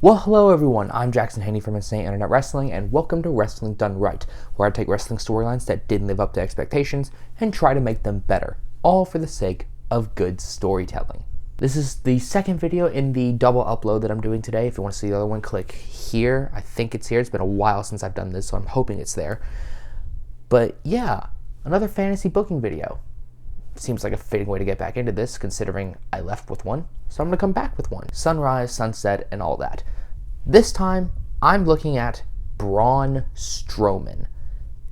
Well, hello everyone, I'm Jackson Haney from Insane Internet Wrestling, and welcome to Wrestling Done Right, where I take wrestling storylines that didn't live up to expectations and try to make them better, all for the sake of good storytelling. This is the second video in the double upload that I'm doing today. If you want to see the other one, click here. I think it's here. It's been a while since I've done this, so I'm hoping it's there. But yeah, another fantasy booking video. Seems like a fitting way to get back into this, considering I left with one, so I'm going to come back with one. Sunrise, sunset, and all that. This time, I'm looking at Braun Strowman.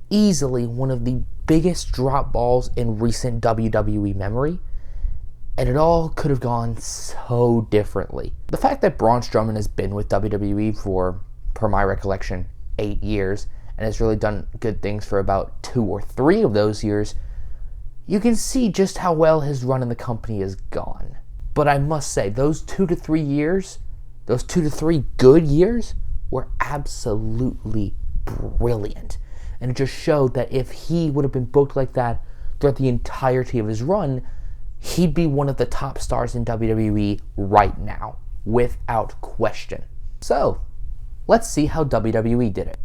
Easily one of the biggest drop balls in recent WWE memory, and it all could have gone so differently. The fact that Braun Strowman has been with WWE for, per my recollection, 8 years, and has really done good things for about 2 or 3 of those years, you can see just how well his run in the company has gone. But I must say, those 2 to 3 years, those 2 to 3 good years, were absolutely brilliant. And it just showed that if he would have been booked like that throughout the entirety of his run, he'd be one of the top stars in WWE right now, without question. So, let's see how WWE did it.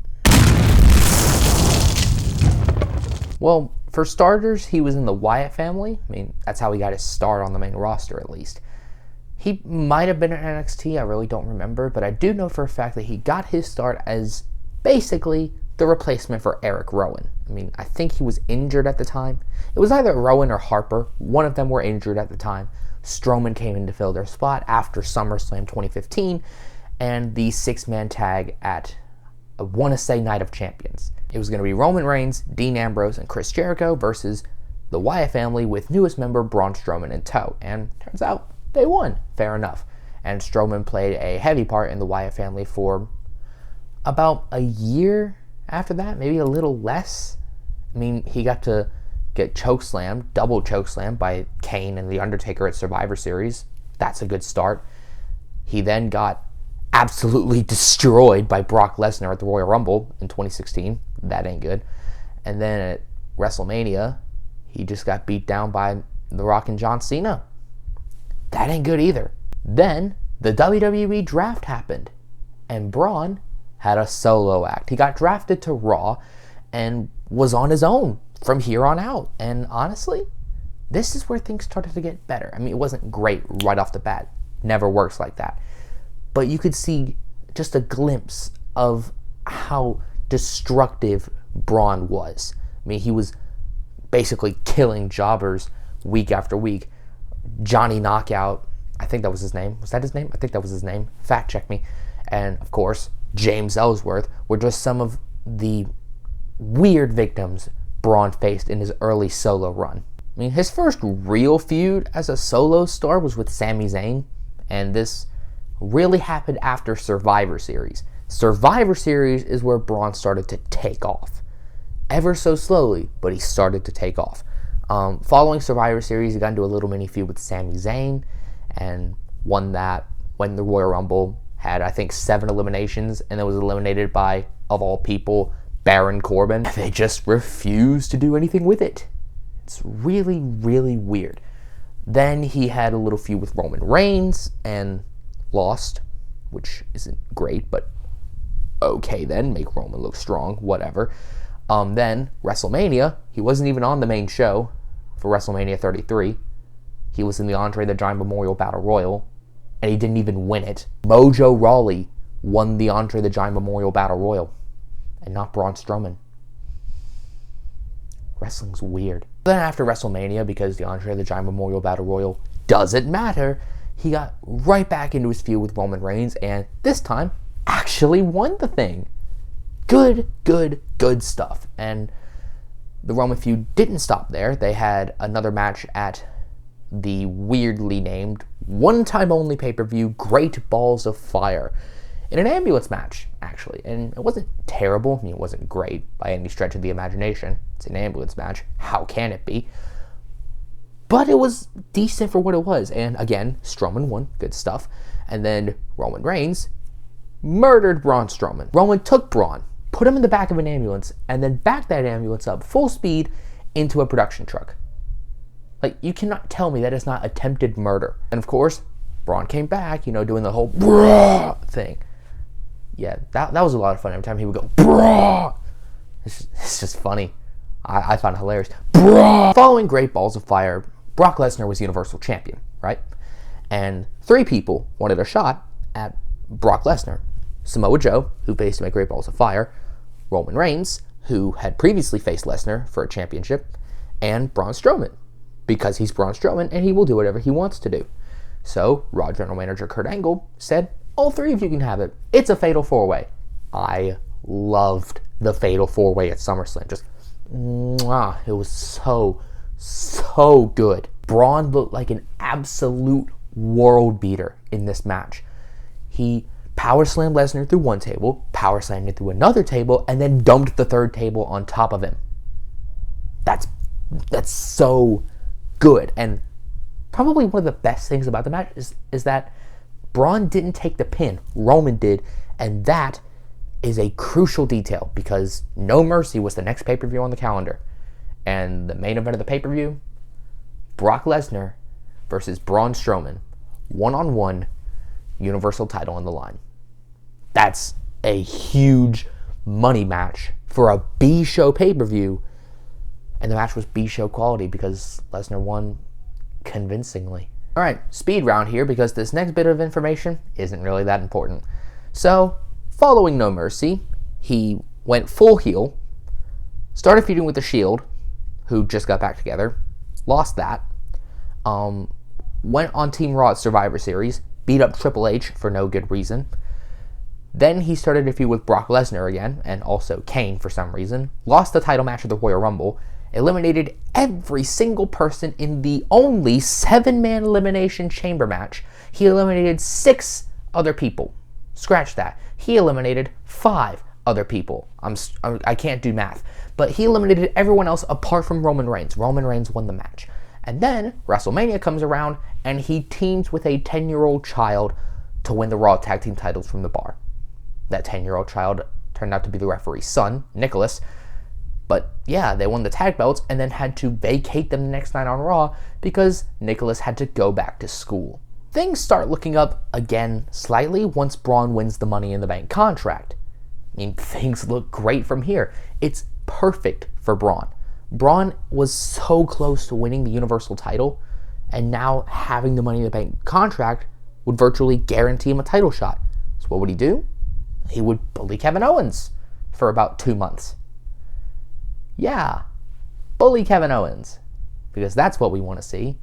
Well, for starters, he was in the Wyatt family. I mean, that's how he got his start on the main roster, at least. He might have been in NXT, I really don't remember, but I do know for a fact that he got his start as basically the replacement for Eric Rowan. I mean, I think he was injured at the time. It was either Rowan or Harper. One of them were injured at the time. Strowman came in to fill their spot after SummerSlam 2015 and the 6-man tag at, I want to say, Night of Champions. It was going to be Roman Reigns, Dean Ambrose, and Chris Jericho versus the Wyatt family with newest member Braun Strowman in tow. And turns out they won. Fair enough. And Strowman played a heavy part in the Wyatt family for about a year after that, maybe a little less. I mean, he got to get chokeslammed, double chokeslammed by Kane and The Undertaker at Survivor Series. That's a good start. He then got absolutely destroyed by Brock Lesnar at the Royal Rumble in 2016. That ain't good. And then at WrestleMania, he just got beat down by The Rock and John Cena. That ain't good either. Then the WWE draft happened, and Braun had a solo act. He got drafted to Raw and was on his own from here on out. And honestly, this is where things started to get better. I mean, it wasn't great right off the bat. Never works like that. But you could see just a glimpse of how destructive Braun was. I mean, he was basically killing jobbers week after week. Johnny Knockout, I think that was his name. Was that his name? I think that was his name. Fact check me. And of course, James Ellsworth were just some of the weird victims Braun faced in his early solo run. I mean, his first real feud as a solo star was with Sami Zayn, and this really happened after Survivor Series. Survivor Series is where Braun started to take off. Ever so slowly, but he started to take off. Following Survivor Series, he got into a little mini feud with Sami Zayn and won that when the Royal Rumble had, I think, 7 eliminations, and it was eliminated by, of all people, Baron Corbin. They just refused to do anything with it. It's really, really weird. Then he had a little feud with Roman Reigns and lost, which isn't great, but okay then, make Roman look strong, whatever. Then WrestleMania, he wasn't even on the main show for WrestleMania 33. He was in the Andre the Giant Memorial Battle Royal, and he didn't even win it. Mojo Rawley won the Andre the Giant Memorial Battle Royal, and not Braun Strowman. Wrestling's weird. Then after WrestleMania, because the Andre the Giant Memorial Battle Royal doesn't matter, he got right back into his feud with Roman Reigns, and this time actually won the thing. Good stuff. And the Roman feud didn't stop there. They had another match at the weirdly named, one-time only pay-per-view, Great Balls of Fire, in an ambulance match, actually. And it wasn't terrible. I mean, it wasn't great by any stretch of the imagination. It's an ambulance match. How can it be? But it was decent for what it was. And again, Strowman won. Good stuff. And then Roman Reigns murdered Braun Strowman. Roman took Braun, put him in the back of an ambulance, and then backed that ambulance up full speed into a production truck. Like, you cannot tell me that is not attempted murder. And of course, Braun came back, doing the whole brah thing. Yeah, that was a lot of fun. Every time he would go, bruh! It's just funny. I found it hilarious. Bruh! Following Great Balls of Fire, Brock Lesnar was Universal Champion, right? And 3 people wanted a shot at Brock Lesnar. Samoa Joe, who faced him at Great Balls of Fire, Roman Reigns, who had previously faced Lesnar for a championship, and Braun Strowman, because he's Braun Strowman and he will do whatever he wants to do. So Raw General Manager Kurt Angle said, all 3 of you can have it. It's a fatal 4-way. I loved the fatal 4-way at SummerSlam. Just, mwah, it was so good. Braun looked like an absolute world beater in this match. He power slammed Lesnar through one table, power slammed him through another table, and then dumped the 3rd table on top of him. That's so good. And probably one of the best things about the match is that Braun didn't take the pin. Roman did, and that is a crucial detail because No Mercy was the next pay-per-view on the calendar. And the main event of the pay-per-view, Brock Lesnar versus Braun Strowman, 1-on-1, Universal title on the line. That's a huge money match for a B-show pay-per-view, and the match was B-show quality because Lesnar won convincingly. Alright, speed round here because this next bit of information isn't really that important. So, following No Mercy, he went full heel, started feuding with The Shield, who just got back together, lost that, went on Team Raw at Survivor Series, beat up Triple H for no good reason. Then he started a feud with Brock Lesnar again, and also Kane for some reason, lost the title match at the Royal Rumble, eliminated every single person in the only 7-man elimination chamber match. He eliminated 6 other people. Scratch that. He eliminated 5 other people. I can't do math. But he eliminated everyone else apart from Roman Reigns. Roman Reigns won the match. And then WrestleMania comes around and he teams with a 10-year-old child to win the Raw Tag Team titles from the Bar. That 10-year-old child turned out to be the referee's son, Nicholas. But yeah, they won the tag belts and then had to vacate them the next night on Raw because Nicholas had to go back to school. Things start looking up again slightly once Braun wins the Money in the Bank contract. I mean, things look great from here. It's perfect for Braun. Braun was so close to winning the Universal title, and now having the Money in the Bank contract would virtually guarantee him a title shot. So what would he do? He would bully Kevin Owens for about 2 months. Yeah, bully Kevin Owens, because that's what we want to see.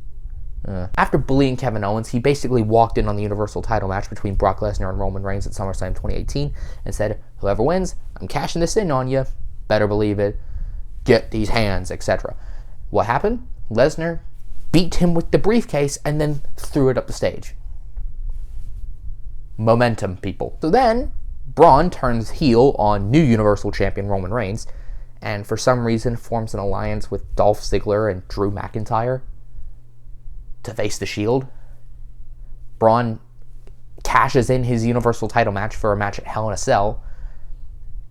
After bullying Kevin Owens, he basically walked in on the Universal title match between Brock Lesnar and Roman Reigns at SummerSlam 2018 and said, whoever wins, I'm cashing this in on you. Better believe it. Get these hands, etc. What happened? Lesnar beat him with the briefcase and then threw it up the stage. Momentum, people. So then, Braun turns heel on new Universal Champion Roman Reigns, and for some reason forms an alliance with Dolph Ziggler and Drew McIntyre to face The Shield. Braun cashes in his Universal title match for a match at Hell in a Cell.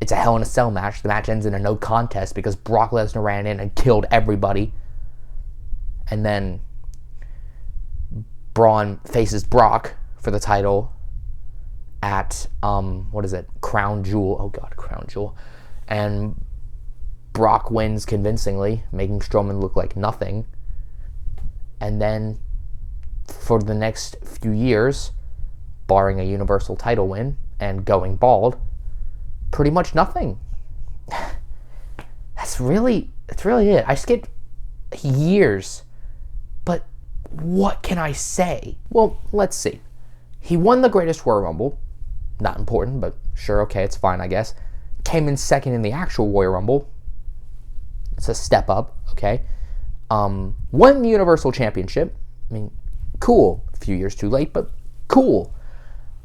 It's a Hell in a Cell match. The match ends in a no contest because Brock Lesnar ran in and killed everybody. And then Braun faces Brock for the title at, Crown Jewel. Oh God, Crown Jewel. And Brock wins convincingly, making Strowman look like nothing. And then for the next few years, barring a Universal title win and going bald, pretty much nothing. That's really it. I skipped years, but what can I say? Well, let's see. He won the Greatest Royal Rumble. Not important, but sure, okay, it's fine, I guess. Came in second in the actual Royal Rumble. It's a step up, okay. Won the Universal Championship. I mean, cool. A few years too late, but cool.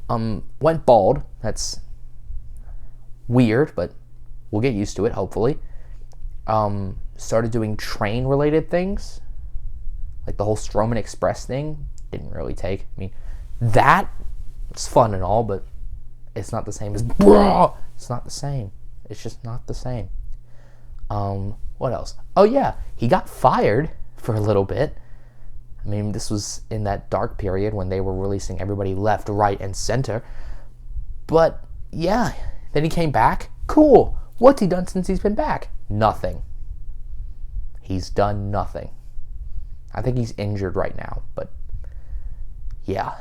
Went bald. That's weird, but we'll get used to it, hopefully. Started doing train-related things. Like the whole Strowman Express thing. Didn't really take. I mean, that was fun and all, but it's not the same as bruh. It's not the same. It's just not the same. What else? Oh yeah, he got fired for a little bit. I mean, this was in that dark period when they were releasing everybody left, right, and center. But Yeah. Then he came back. Cool. What's he done since he's been back? Nothing. He's done nothing. I think he's injured right now, but yeah.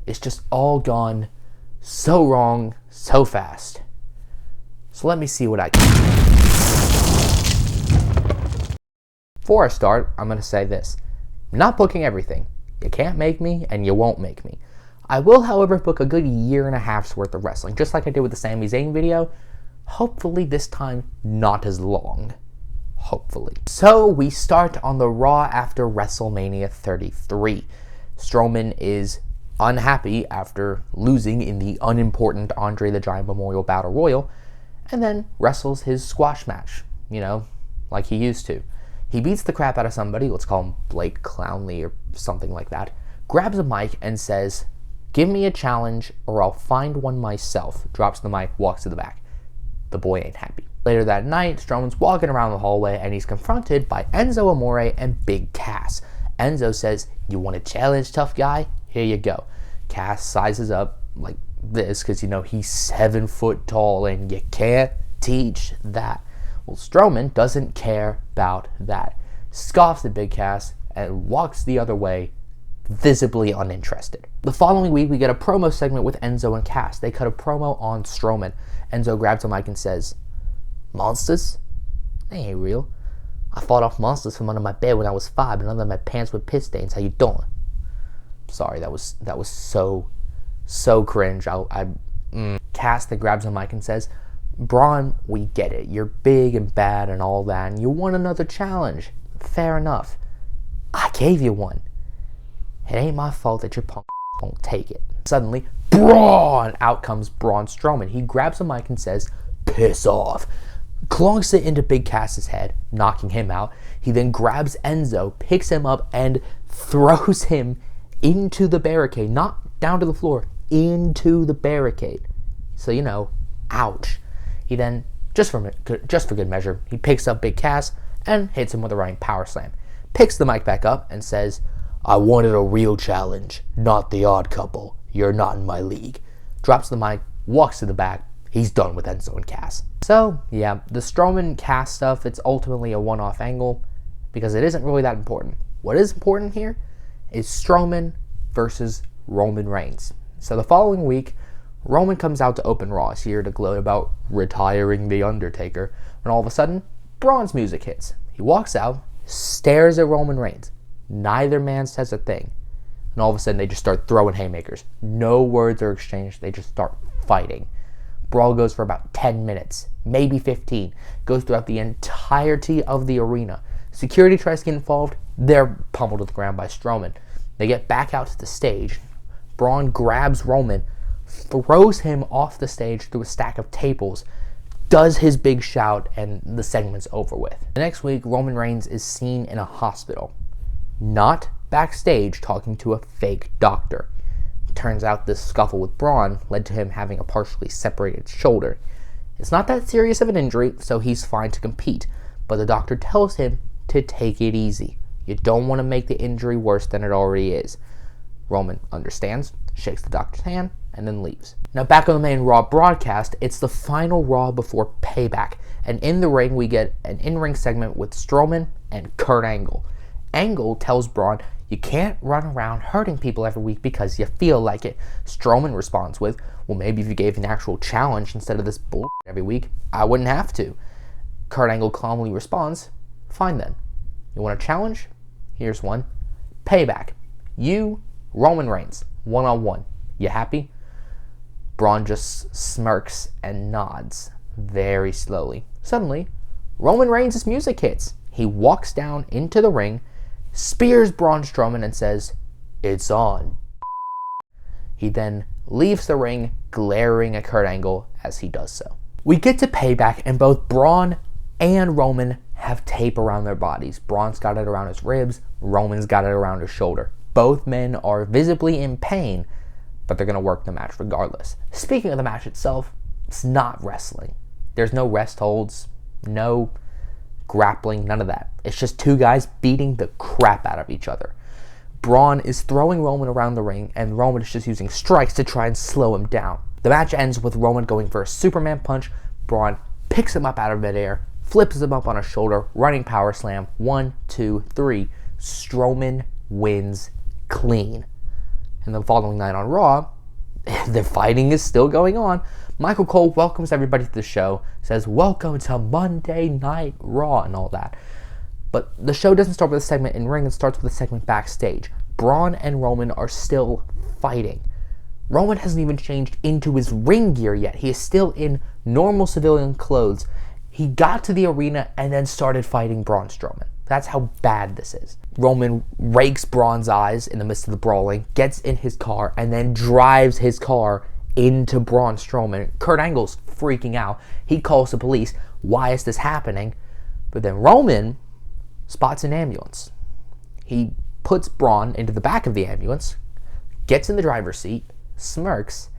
It's just all gone so wrong, so fast. So let me see what I can. Before I start, I'm going to say this. I'm not booking everything. You can't make me, and you won't make me. I will, however, book a good 1.5 years worth of wrestling, just like I did with the Sami Zayn video. Hopefully this time not as long. Hopefully. So we start on the Raw after WrestleMania 33. Strowman is unhappy after losing in the unimportant Andre the Giant Memorial Battle Royal, and then wrestles his squash match, like he used to. He beats the crap out of somebody, let's call him Blake Clowney or something like that, grabs a mic and says, "Give me a challenge or I'll find one myself," drops the mic, walks to the back. The boy ain't happy. Later that night, Strowman's walking around the hallway and he's confronted by Enzo Amore and Big Cass. Enzo says, "You want a challenge, tough guy? Here you go." Cass sizes up like this because, he's 7 foot tall and you can't teach that. Well, Strowman doesn't care about that. Scoffs at Big Cass and walks the other way, visibly uninterested. The following week, we get a promo segment with Enzo and Cass. They cut a promo on Strowman. Enzo grabs a mic and says, "Monsters? They ain't real. I fought off monsters from under my bed when I was 5 and under my pants with piss stains. How you doing?" Sorry, that was so cringe. Cass then grabs a mic and says, "Braun, we get it. You're big and bad and all that, and you want another challenge. Fair enough. I gave you one. It ain't my fault that your punk won't take it." Suddenly, Braun! Out comes Braun Strowman. He grabs a mic and says, "Piss off." Clonks it into Big Cass's head, knocking him out. He then grabs Enzo, picks him up, and throws him into the barricade. Not down to the floor, into the barricade. So, ouch. He then, just for good measure, he picks up Big Cass and hits him with a running power slam. Picks the mic back up and says, "I wanted a real challenge, not the odd couple. You're not in my league." Drops the mic, walks to the back. He's done with Enzo and Cass. So, yeah, the Strowman-Cass stuff, it's ultimately a one-off angle because it isn't really that important. What is important here is Strowman versus Roman Reigns. So the following week, Roman comes out to open Raw. He's here to gloat about retiring The Undertaker. And all of a sudden, Braun's music hits. He walks out, stares at Roman Reigns. Neither man says a thing. And all of a sudden, they just start throwing haymakers. No words are exchanged. They just start fighting. Brawl goes for about 10 minutes, maybe 15. Goes throughout the entirety of the arena. Security tries to get involved. They're pummeled to the ground by Strowman. They get back out to the stage. Braun grabs Roman, throws him off the stage through a stack of tables, does his big shout, and the segment's over with. The next week, Roman Reigns is seen in a hospital, not backstage talking to a fake doctor. Turns out this scuffle with Braun led to him having a partially separated shoulder. It's not that serious of an injury, so he's fine to compete, but the doctor tells him to take it easy. You don't want to make the injury worse than it already is. Roman understands, shakes the doctor's hand, and then leaves. Now back on the main Raw broadcast, it's the final Raw before Payback, and in the ring we get an in-ring segment with Strowman and Kurt Angle. Angle tells Braun, "You can't run around hurting people every week because you feel like it." Strowman responds with, "Well, maybe if you gave an actual challenge instead of this bullshit every week, I wouldn't have to." Kurt Angle calmly responds, "Fine then. You want a challenge? Here's one. Payback. You, Roman Reigns, one-on-one. You happy?" Braun just smirks and nods very slowly. Suddenly, Roman Reigns' music hits. He walks down into the ring, spears Braun Strowman, and says, "It's on." He then leaves the ring, glaring at Kurt Angle as he does so. We get to Payback, and both Braun and Roman have tape around their bodies. Braun's got it around his ribs, Roman's got it around his shoulder. Both men are visibly in pain, but they're going to work the match regardless. Speaking of the match itself, it's not wrestling. There's no rest holds, no grappling, none of that. It's just two guys beating the crap out of each other. Braun is throwing Roman around the ring, and Roman is just using strikes to try and slow him down. The match ends with Roman going for a Superman punch. Braun picks him up out of midair, flips him up on his shoulder, running power slam. 1, 2, 3. Strowman wins clean. And the following night on Raw, the fighting is still going on. Michael Cole welcomes everybody to the show, says, "Welcome to Monday Night Raw," and all that. But the show doesn't start with a segment in ring, it starts with a segment backstage. Braun and Roman are still fighting. Roman hasn't even changed into his ring gear yet. He is still in normal civilian clothes. He got to the arena and then started fighting Braun Strowman. That's how bad this is. Roman rakes Braun's eyes in the midst of the brawling, gets in his car, and then drives his car into Braun Strowman. Kurt Angle's freaking out. He calls the police. Why is this happening? But then Roman spots an ambulance. He puts Braun into the back of the ambulance, gets in the driver's seat, smirks,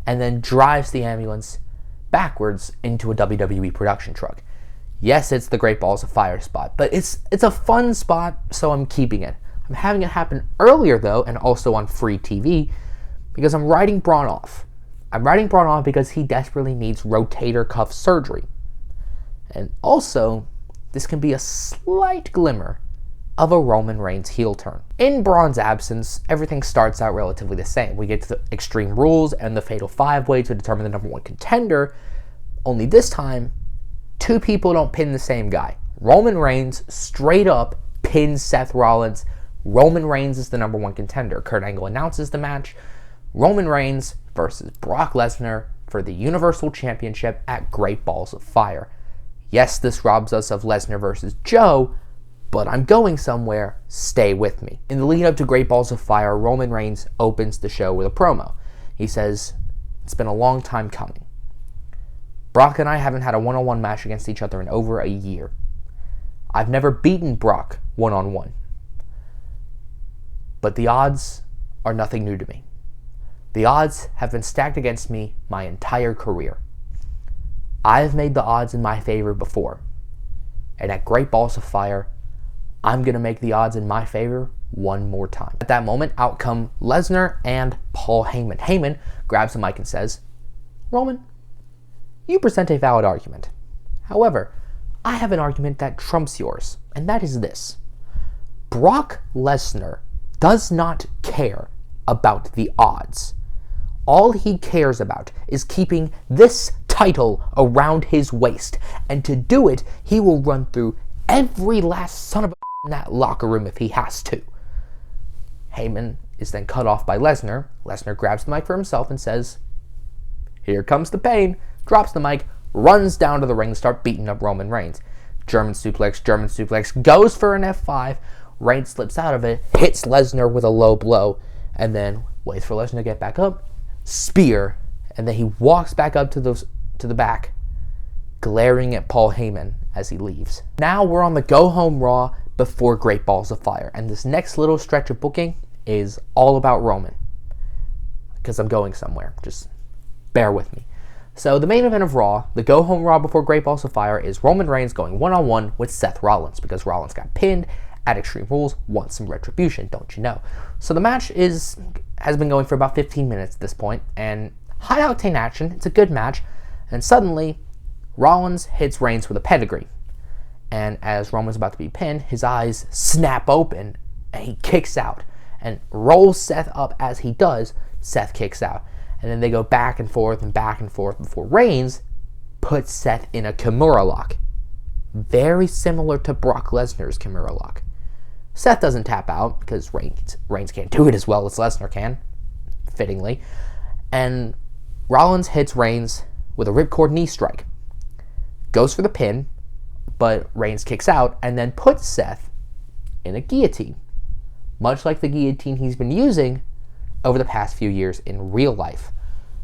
and then drives the ambulance backwards into a WWE production truck. Yes, it's the Great Balls of Fire spot, but it's a fun spot, so I'm keeping it. I'm having it happen earlier, though, and also on free TV, because I'm writing Braun off. I'm writing Braun off because he desperately needs rotator cuff surgery. And also, this can be a slight glimmer of a Roman Reigns heel turn. In Braun's absence, everything starts out relatively the same. We get to the Extreme Rules and the Fatal 5-Way to determine the number one contender, only this time, two people don't pin the same guy. Roman Reigns straight up pins Seth Rollins. Roman Reigns is the number one contender. Kurt Angle announces the match. Roman Reigns versus Brock Lesnar for the Universal Championship at Great Balls of Fire. Yes, this robs us of Lesnar versus Joe, but I'm going somewhere. Stay with me. In the lead up to Great Balls of Fire, Roman Reigns opens the show with a promo. He says, "It's been a long time coming. Brock and I haven't had a one-on-one match against each other in over a year. I've never beaten Brock one-on-one. But the odds are nothing new to me. The odds have been stacked against me my entire career. I've made the odds in my favor before. And at Great Balls of Fire, I'm going to make the odds in my favor one more time." At that moment, out come Lesnar and Paul Heyman. Heyman grabs the mic and says, "Roman, you present a valid argument. However, I have an argument that trumps yours, and that is this. Brock Lesnar does not care about the odds. All he cares about is keeping this title around his waist, and to do it, he will run through every last son of a in that locker room if he has to." Heyman is then cut off by Lesnar. Lesnar grabs the mic for himself and says, "Here comes the pain," drops the mic, runs down to the ring to start beating up Roman Reigns. German suplex, goes for an F5. Reigns slips out of it, hits Lesnar with a low blow, and then waits for Lesnar to get back up. Spear, and then he walks back up to the back, glaring at Paul Heyman as he leaves. Now we're on the go-home Raw before Great Balls of Fire, and this next little stretch of booking is all about Roman, because I'm going somewhere. Just bear with me. So the main event of Raw, the go-home Raw before Great Balls of Fire, is Roman Reigns going one-on-one with Seth Rollins, because Rollins got pinned at Extreme Rules, wants some retribution, don't you know? So the match has been going for about 15 minutes at this point, and high-octane action. It's a good match, and suddenly Rollins hits Reigns with a pedigree. And as Roman's about to be pinned, his eyes snap open, and he kicks out, and rolls Seth up. As he does, Seth kicks out. And then they go back and forth before Reigns puts Seth in a Kimura lock. Very similar to Brock Lesnar's Kimura lock. Seth doesn't tap out because Reigns can't do it as well as Lesnar can, fittingly. And Rollins hits Reigns with a ripcord knee strike. Goes for the pin, but Reigns kicks out and then puts Seth in a guillotine, much like the guillotine he's been using over the past few years in real life.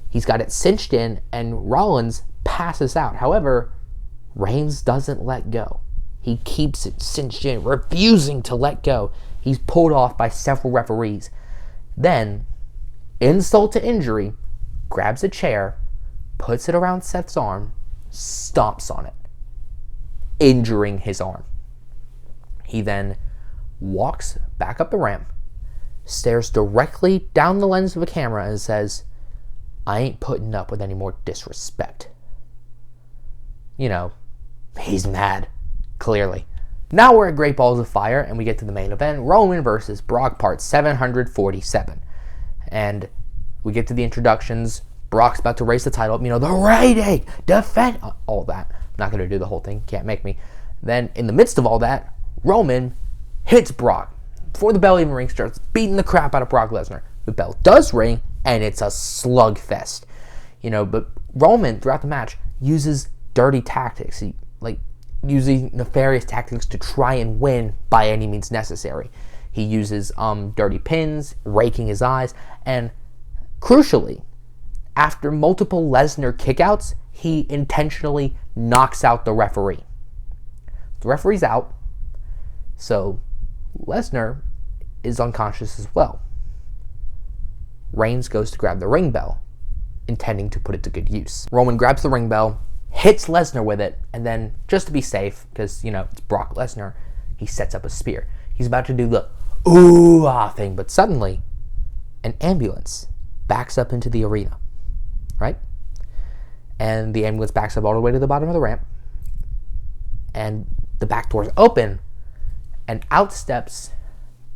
He's got it cinched in and Rollins passes out. However, Reigns doesn't let go. He keeps it cinched in, refusing to let go. He's pulled off by several referees. Then, insult to injury, grabs a chair, puts it around Seth's arm, stomps on it, injuring his arm. He then walks back up the ramp, stares directly down the lens of a camera and says, I ain't putting up with any more disrespect. You know, he's mad, clearly. Now we're at Great Balls of Fire, and we get to the main event, Roman versus Brock, part 747. And we get to the introductions. Brock's about to race the title. You know, the rating, defend, all that. I'm not going to do the whole thing. Can't make me. Then, in the midst of all that, Roman hits Brock. Before the bell even rings, starts beating the crap out of Brock Lesnar. The bell does ring, and it's a slugfest. You know, but Roman, throughout the match, uses dirty tactics. He, using nefarious tactics to try and win by any means necessary. He uses dirty pins, raking his eyes, and crucially, after multiple Lesnar kickouts, he intentionally knocks out the referee. The referee's out, so Lesnar is unconscious as well. Reigns goes to grab the ring bell, intending to put it to good use. Roman grabs the ring bell, hits Lesnar with it, and then, just to be safe, because, you know, it's Brock Lesnar, he sets up a spear. He's about to do the ooh-ah thing, but suddenly, an ambulance backs up into the arena, right? And the ambulance backs up all the way to the bottom of the ramp, and the back doors open, and out steps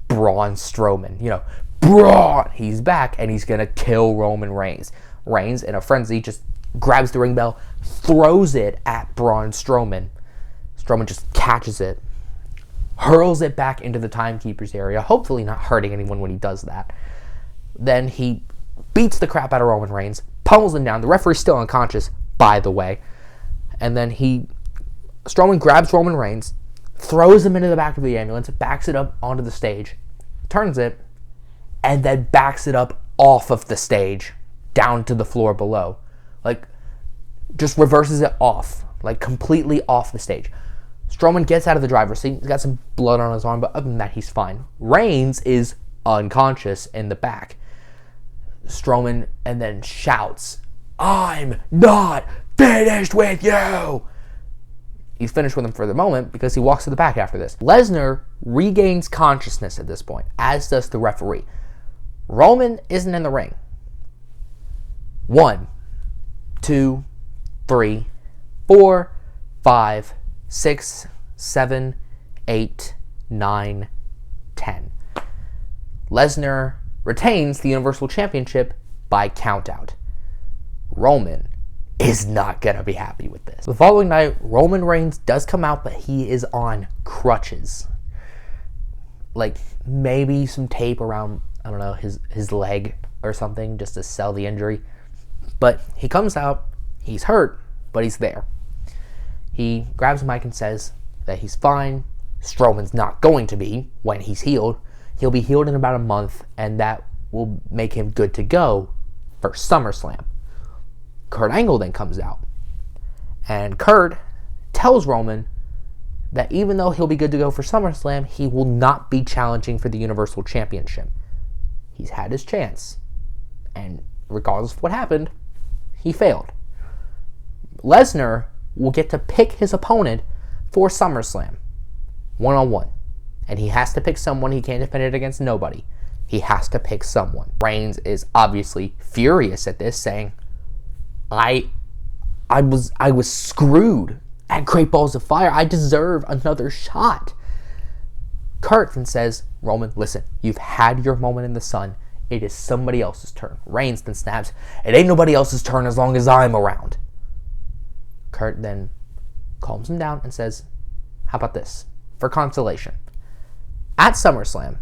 Braun Strowman. You know, Braun! He's back, and he's gonna kill Roman Reigns. Reigns, in a frenzy, just grabs the ring bell, throws it at Braun Strowman. Strowman just catches it, hurls it back into the timekeeper's area, hopefully not hurting anyone when he does that. Then he beats the crap out of Roman Reigns, pummels him down. The referee's still unconscious, by the way. And then Strowman grabs Roman Reigns, throws him into the back of the ambulance, backs it up onto the stage, turns it, and then backs it up off of the stage down to the floor below. Just reverses it off, completely off the stage. Strowman gets out of the driver's seat. He's got some blood on his arm, but other than that, he's fine. Reigns is unconscious in the back. Strowman and then shouts, "I'm not finished with you!" He's finished with him for the moment because he walks to the back after this. Lesnar regains consciousness at this point, as does the referee. Roman isn't in the ring. 1, 2, 3, 4, 5, 6, 7, 8, 9, 10. Lesnar retains the Universal Championship by countout. Roman is not going to be happy with this. The following night, Roman Reigns does come out, but he is on crutches. Maybe some tape around, I don't know, his leg or something just to sell the injury. But he comes out, he's hurt, but he's there. He grabs a mic and says that he's fine. Strowman's not going to be when he's healed. He'll be healed in about a month, and that will make him good to go for SummerSlam. Kurt Angle then comes out, and Kurt tells Roman that even though he'll be good to go for SummerSlam, he will not be challenging for the Universal Championship. He's had his chance, and regardless of what happened, he failed. Lesnar will get to pick his opponent for SummerSlam, one-on-one. And he has to pick someone. He can't defend it against nobody. He has to pick someone. Reigns is obviously furious at this, saying, I was screwed at Great Balls of Fire. I deserve another shot. Kurt then says, Roman, listen, you've had your moment in the sun. It is somebody else's turn. Reigns then snaps, it ain't nobody else's turn as long as I'm around. Kurt then calms him down and says, how about this? For consolation, at SummerSlam,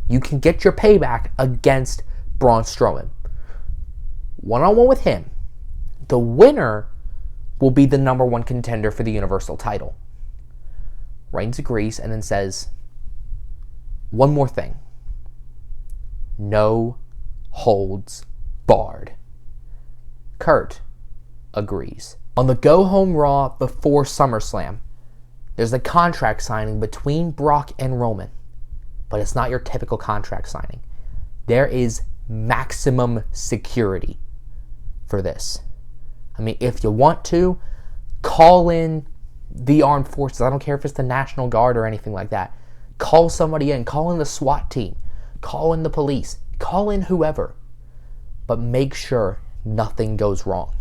you can get your payback against Braun Strowman. One-on-one with him. The winner will be the number one contender for the Universal title. Reigns agrees and then says, one more thing. No holds barred. Kurt agrees. On the Go Home Raw before SummerSlam, there's a contract signing between Brock and Roman, but it's not your typical contract signing. There is maximum security for this. I mean, if you want to, call in the armed forces. I don't care if it's the National Guard or anything like that. Call somebody in. Call in the SWAT team. Call in the police. Call in whoever. But make sure nothing goes wrong.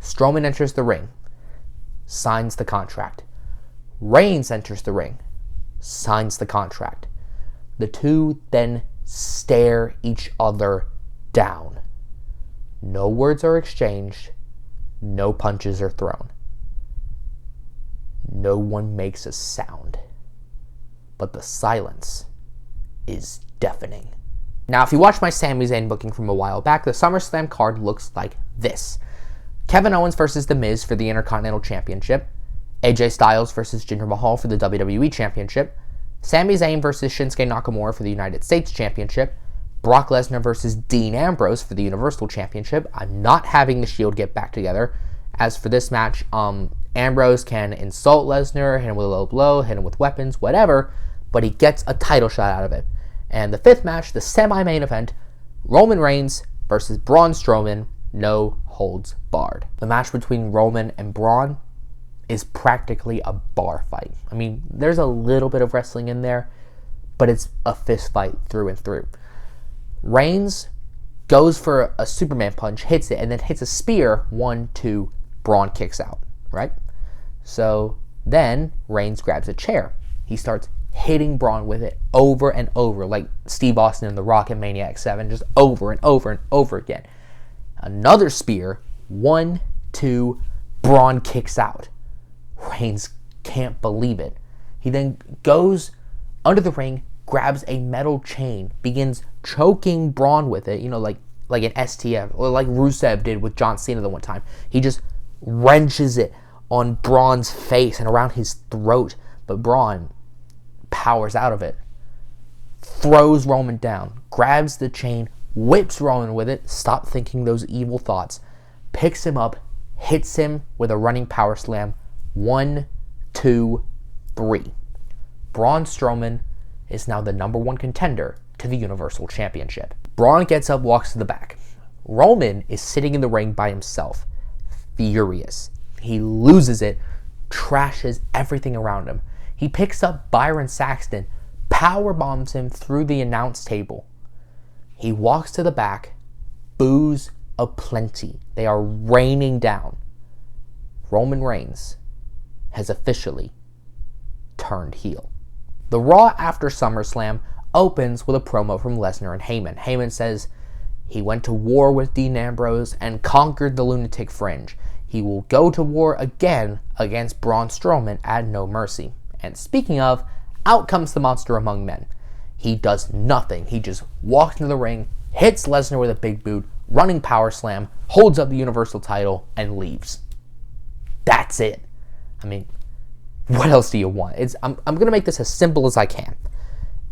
Strowman enters the ring, signs the contract. Reigns enters the ring, signs the contract. The two then stare each other down. No words are exchanged. No punches are thrown. No one makes a sound. But the silence is deafening. Now, if you watch my Sami Zayn booking from a while back, the SummerSlam card looks like this. Kevin Owens versus The Miz for the Intercontinental Championship. AJ Styles versus Jinder Mahal for the WWE Championship. Sami Zayn versus Shinsuke Nakamura for the United States Championship. Brock Lesnar versus Dean Ambrose for the Universal Championship. I'm not having the Shield get back together. As for this match, Ambrose can insult Lesnar, hit him with a low blow, hit him with weapons, whatever, but he gets a title shot out of it. And the fifth match, the semi-main event, Roman Reigns versus Braun Strowman, no holds barred. The match between Roman and Braun is practically a bar fight. I mean, there's a little bit of wrestling in there, but it's a fist fight through and through. Reigns goes for a Superman punch, hits it, and then hits a spear. 1, 2, Braun kicks out, right? So then Reigns grabs a chair. He starts hitting Braun with it over and over, like Steve Austin in The Rock in Maniac 7, just over and over and over again. Another spear. 1, 2, Braun kicks out. Reigns can't believe it. He then goes under the ring, grabs a metal chain, begins choking Braun with it, like an STF, or like Rusev did with John Cena the one time. He just wrenches it on Braun's face and around his throat, but Braun powers out of it, throws Roman down, grabs the chain, whips Roman with it, stop thinking those evil thoughts, picks him up, hits him with a running power slam. 1, 2, 3. Braun Strowman is now the number one contender to the Universal Championship. Braun gets up, walks to the back. Roman is sitting in the ring by himself, furious. He loses it, trashes everything around him. He picks up Byron Saxton, power bombs him through the announce table. He walks to the back, boos aplenty. They are raining down. Roman Reigns has officially turned heel. The Raw after SummerSlam opens with a promo from Lesnar and Heyman. Heyman says he went to war with Dean Ambrose and conquered the Lunatic Fringe. He will go to war again against Braun Strowman at No Mercy. And speaking of, out comes the monster among men. He does nothing. He just walks into the ring, hits Lesnar with a big boot, running power slam, holds up the Universal title, and leaves. That's it. I mean, what else do you want? I'm going to make this as simple as I can.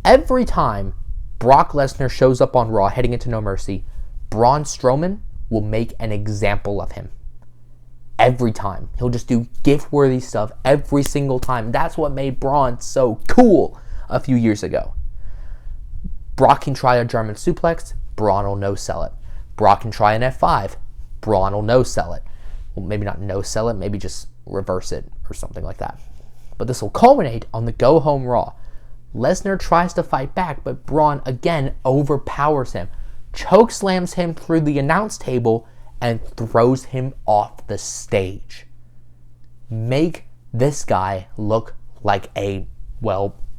Every time Brock Lesnar shows up on Raw heading into No Mercy, Braun Strowman will make an example of him. Every time. He'll just do gift-worthy stuff every single time. That's what made Braun so cool a few years ago. Brock can try a German suplex, Braun will no-sell it. Brock can try an F5, Braun will no-sell it. Well, maybe not no-sell it, maybe just reverse it or something like that. But this will culminate on the go-home Raw. Lesnar tries to fight back, but Braun again overpowers him, chokeslams him through the announce table, and throws him off the stage. Make this guy look like a,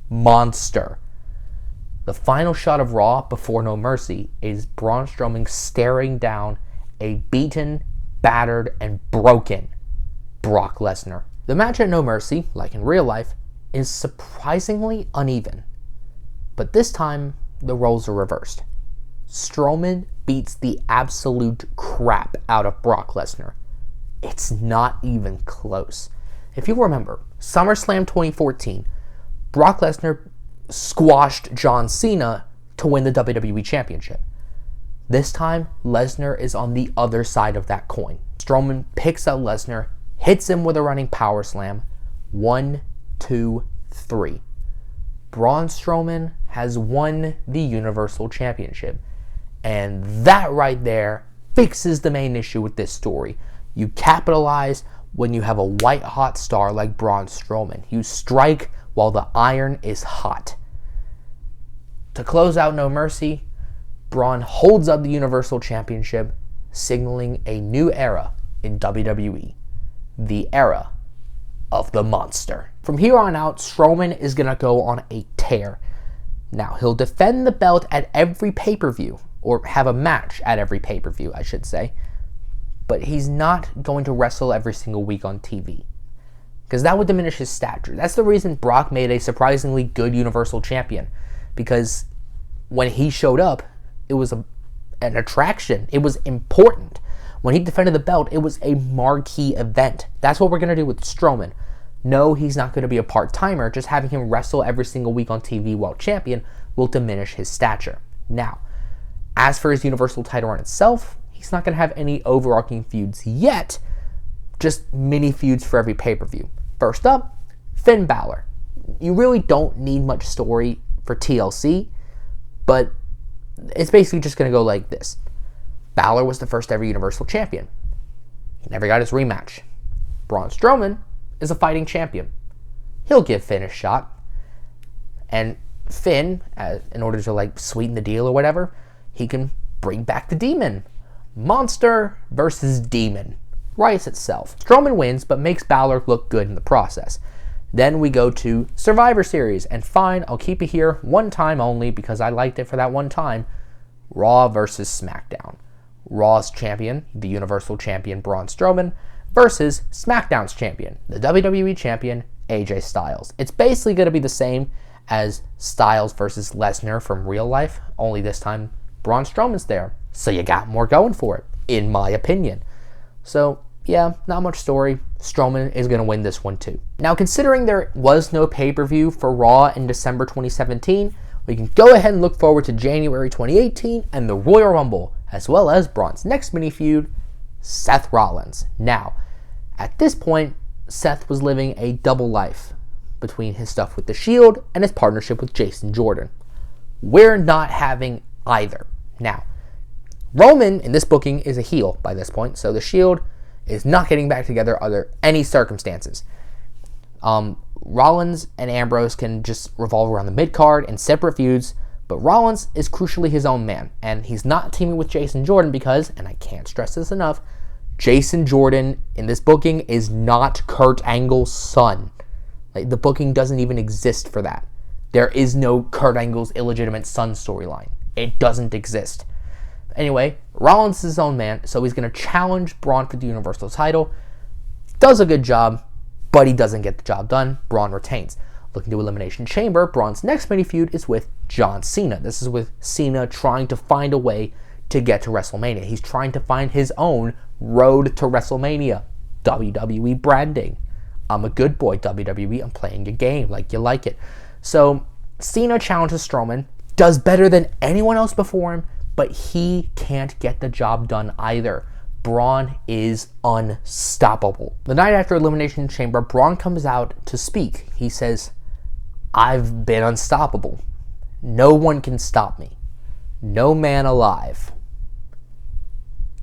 monster. The final shot of Raw before No Mercy is Braun Strowman staring down a beaten, battered, and broken Brock Lesnar. The match at No Mercy, like in real life, is surprisingly uneven. But this time, the roles are reversed. Strowman beats the absolute crap out of Brock Lesnar. It's not even close. If you remember, SummerSlam 2014, Brock Lesnar squashed John Cena to win the WWE Championship. This time, Lesnar is on the other side of that coin. Strowman picks up Lesnar, hits him with a running power slam. 1, 2, 3. Braun Strowman has won the Universal Championship. And that right there fixes the main issue with this story. You capitalize when you have a white-hot star like Braun Strowman. You strike while the iron is hot. To close out No Mercy, Braun holds up the Universal Championship, signaling a new era in WWE, the era of the Monster. From here on out, Strowman is going to go on a tear. Now, he'll defend the belt at every pay-per-view, or have a match at every pay-per-view, I should say, but he's not going to wrestle every single week on TV, because that would diminish his stature. That's the reason Brock made a surprisingly good Universal Champion, because when he showed up, it was an attraction. It was important. When he defended the belt, it was a marquee event. That's what we're going to do with Strowman. No, he's not going to be a part-timer. Just having him wrestle every single week on TV while champion will diminish his stature. Now, as for his Universal title run itself, he's not going to have any overarching feuds yet, just mini feuds for every pay-per-view. First up, Finn Balor. You really don't need much story for TLC, but it's basically just going to go like this. Balor was the first ever Universal Champion. He never got his rematch. Braun Strowman is a fighting champion. He'll give Finn a shot. And Finn, in order to sweeten the deal or whatever, he can bring back the Demon. Monster versus Demon. Writes itself. Strowman wins, but makes Balor look good in the process. Then we go to Survivor Series, and fine, I'll keep it here one time only because I liked it for that one time. Raw versus SmackDown. Raw's champion, the Universal Champion Braun Strowman, versus SmackDown's champion, the WWE Champion AJ Styles. It's basically going to be the same as Styles versus Lesnar from real life, only this time Braun Strowman's there. So you got more going for it, in my opinion. So yeah, not much story. Strowman is going to win this one too. Now, considering there was no pay-per-view for Raw in December 2017, we can go ahead and look forward to January 2018 and the Royal Rumble, as well as Braun's next mini feud, Seth Rollins. Now, at this point, Seth was living a double life between his stuff with The Shield and his partnership with Jason Jordan. We're not having either. Now, Roman in this booking is a heel by this point, so The Shield is not getting back together under any circumstances. Rollins and Ambrose can just revolve around the mid-card and separate feuds, but Rollins is crucially his own man, and he's not teaming with Jason Jordan because, and I can't stress this enough, Jason Jordan in this booking is not Kurt Angle's son. The booking doesn't even exist for that. There is no Kurt Angle's illegitimate son storyline. It doesn't exist. Anyway, Rollins is his own man, so he's going to challenge Braun for the Universal title. Does a good job, but he doesn't get the job done. Braun retains. Looking to Elimination Chamber, Braun's next mini feud is with John Cena. This is with Cena trying to find a way to get to WrestleMania. He's trying to find his own road to WrestleMania. WWE branding. I'm a good boy, WWE. I'm playing your game like you like it. So, Cena challenges Strowman, does better than anyone else before him, but he can't get the job done either. Braun is unstoppable. The night after Elimination Chamber, Braun comes out to speak. He says, "I've been unstoppable. No one can stop me. No man alive."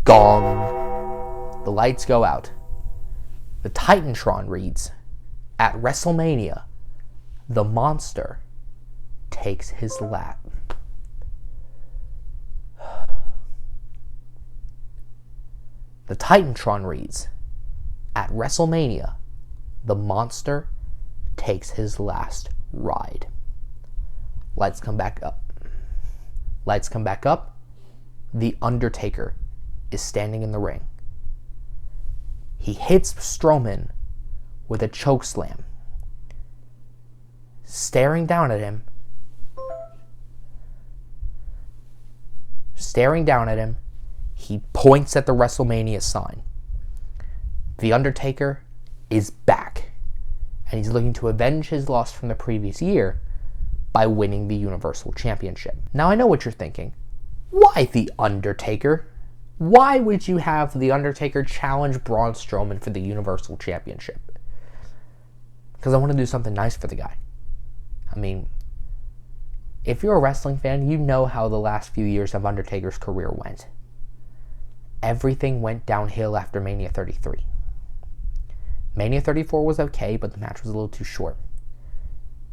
Gong. The lights go out. The Titantron reads, "At WrestleMania, the Monster takes his lap." The Titantron reads, "At WrestleMania, the Monster takes his last ride." Lights come back up. Lights come back up. The Undertaker is standing in the ring. He hits Strowman with a chokeslam. Staring down at him, he points at the WrestleMania sign. The Undertaker is back, and he's looking to avenge his loss from the previous year by winning the Universal Championship. Now, I know what you're thinking. Why the Undertaker? Why would you have the Undertaker challenge Braun Strowman for the Universal Championship? Because I want to do something nice for the guy. I mean, if you're a wrestling fan, you know how the last few years of Undertaker's career went. Everything went downhill after Mania 33. Mania 34 was okay, but the match was a little too short.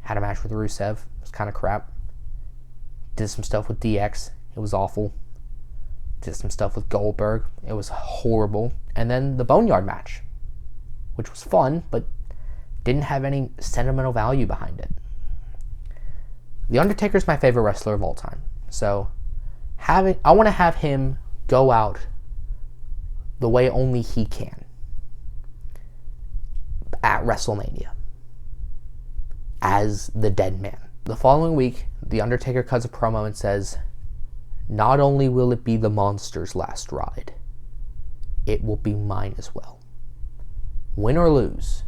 Had a match with Rusev. It was kind of crap. Did some stuff with DX. It was awful. did some stuff with Goldberg. It was horrible. And then the Boneyard match, which was fun, but didn't have any sentimental value behind it. The Undertaker's my favorite wrestler of all time. So I want to have him go out the way only he can at WrestleMania as the dead man. The following week, The Undertaker cuts a promo and says, "Not only will it be the Monster's last ride, it will be mine as well. Win or lose,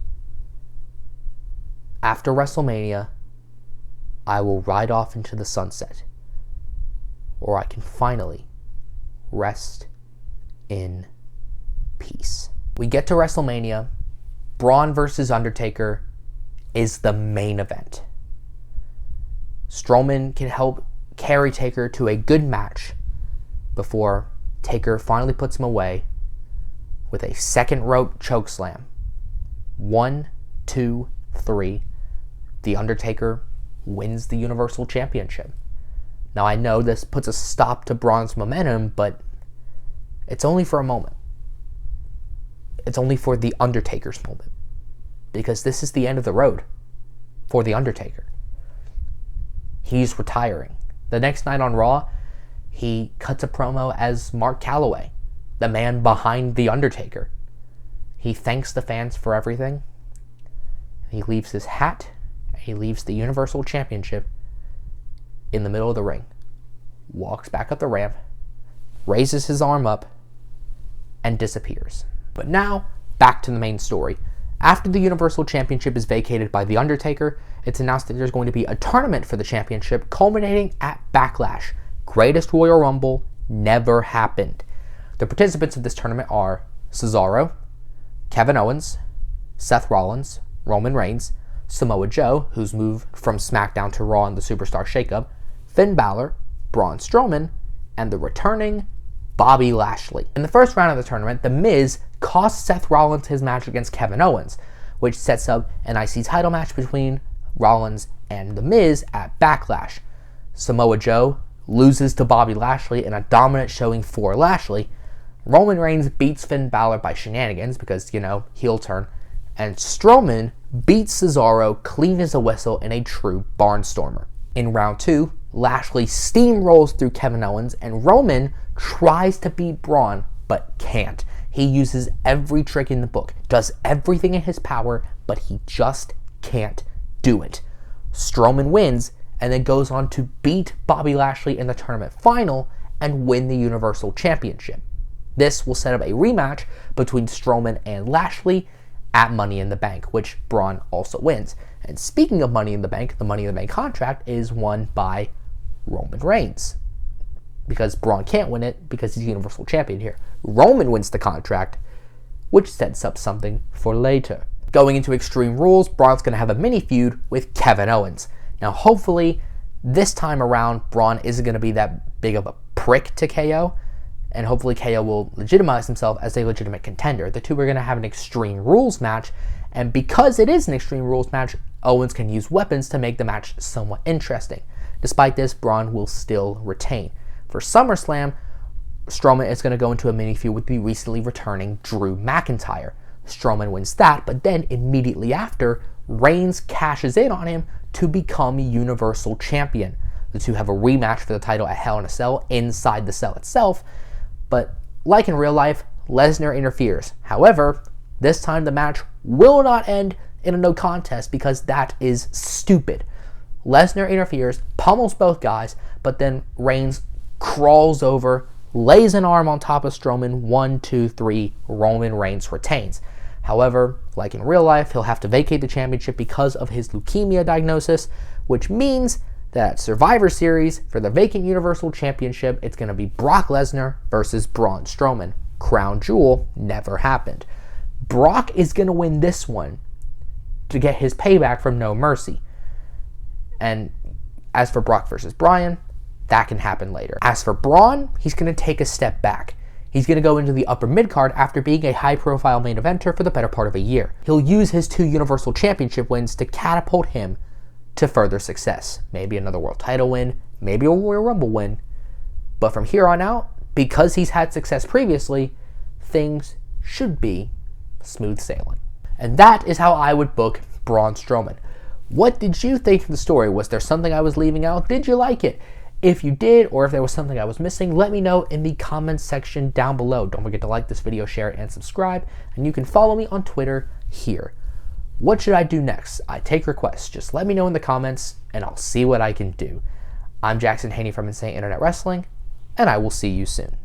after WrestleMania, I will ride off into the sunset, or I can finally rest in peace." We get to WrestleMania. Braun versus Undertaker is the main event. Strowman can help carry Taker to a good match before Taker finally puts him away with a second rope chokeslam. 1, 2, 3. The Undertaker wins the Universal Championship. Now I know this puts a stop to Braun's momentum, but it's only for a moment. It's only for the Undertaker's moment, because this is the end of the road for the Undertaker. He's retiring. The next night on Raw, he cuts a promo as Mark Calloway, the man behind the Undertaker. He thanks the fans for everything. He leaves his hat. He leaves the Universal Championship in the middle of the ring, walks back up the ramp, raises his arm up, and disappears. But now, back to the main story. After the Universal Championship is vacated by The Undertaker, it's announced that there's going to be a tournament for the championship culminating at Backlash. Greatest Royal Rumble never happened. The participants of this tournament are Cesaro, Kevin Owens, Seth Rollins, Roman Reigns, Samoa Joe, who's moved from SmackDown to Raw in the Superstar Shakeup, Finn Balor, Braun Strowman, and the returning Bobby Lashley. In the first round of the tournament, The Miz cost Seth Rollins his match against Kevin Owens, which sets up an IC title match between Rollins and The Miz at Backlash. Samoa Joe loses to Bobby Lashley in a dominant showing for Lashley. Roman Reigns beats Finn Balor by shenanigans because, heel turn. And Strowman beats Cesaro clean as a whistle in a true barnstormer. In round 2, Lashley steamrolls through Kevin Owens, and Roman tries to beat Braun, but can't. He uses every trick in the book, does everything in his power, but he just can't do it. Strowman wins, and then goes on to beat Bobby Lashley in the tournament final and win the Universal Championship. This will set up a rematch between Strowman and Lashley at Money in the Bank, which Braun also wins. And speaking of Money in the Bank, the Money in the Bank contract is won by Roman Reigns, because Braun can't win it because he's Universal Champion here. Roman wins the contract, which sets up something for later. Going into Extreme Rules, Braun's going to have a mini feud with Kevin Owens. Now, hopefully, this time around, Braun isn't going to be that big of a prick to KO, and hopefully KO will legitimize himself as a legitimate contender. The two are going to have an Extreme Rules match, and because it is an Extreme Rules match, Owens can use weapons to make the match somewhat interesting. Despite this, Braun will still retain. For SummerSlam, Strowman is going to go into a mini feud with the recently returning Drew McIntyre. Strowman wins that, but then immediately after, Reigns cashes in on him to become Universal Champion. The two have a rematch for the title at Hell in a Cell inside the cell itself, but like in real life, Lesnar interferes. However, this time the match will not end in a no contest because that is stupid. Lesnar interferes, pummels both guys, but then Reigns crawls over, lays an arm on top of Strowman. 1, 2, 3, Roman Reigns retains. However, like in real life, he'll have to vacate the championship because of his leukemia diagnosis, which means that Survivor Series, for the vacant Universal Championship, it's going to be Brock Lesnar versus Braun Strowman. Crown jewel never happened. Brock is going to win this one to get his payback from No Mercy. And as for Brock versus Bryan, that can happen later. As for Braun, he's going to take a step back. He's going to go into the upper mid-card after being a high-profile main eventer for the better part of a year. He'll use his 2 Universal Championship wins to catapult him to further success. Maybe another world title win, maybe a Royal Rumble win. But from here on out, because he's had success previously, things should be smooth sailing. And that is how I would book Braun Strowman. What did you think of the story? Was there something I was leaving out? Did you like it? If you did, or if there was something I was missing, let me know in the comments section down below. Don't forget to like this video, share it, and subscribe. And you can follow me on Twitter here. What should I do next? I take requests. Just let me know in the comments, and I'll see what I can do. I'm Jackson Haney from Insane Internet Wrestling, and I will see you soon.